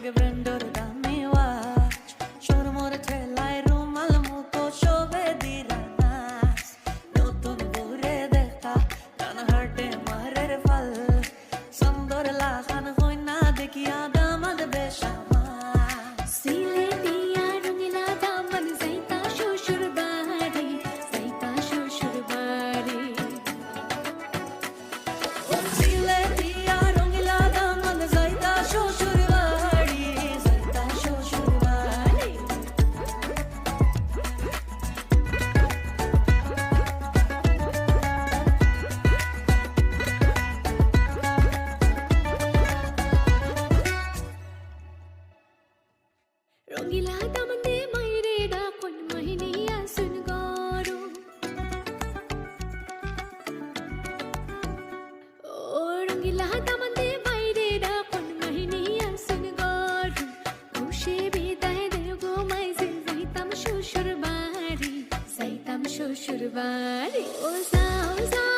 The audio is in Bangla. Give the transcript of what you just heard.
লাগে ব্র্যান্ডের দামি ওয়াচ শোর মোরে ঠেলায় রুমাল মতো শোভে দিরা নাচ নতুন ঘুরে দেখা কান হার্টে মারের ফল সুন্দর লাখান হই না দেখিয়া দামাদ বেশামা সিলেটিয়া রঙিলা দামন যাইতা শ্বশুর বাড়ি যাইতা শ্বশুর বাড়ি সিলেটিয়া রঙিলা দামন যাইতা শ্বশুর বাড়ি যাইতা শ্বশুর বাড়ি রঙিলা দামনে মাইরে ডাকন মহিনিয়া সুন গরু ও রঙিলা দামনে মাইরে ডাকন মহিনিয়া সুন গরু খুশি বিদায় দে গো মাইজিল যাইতাম শ্বশুর বাড়ি ও যাও যাও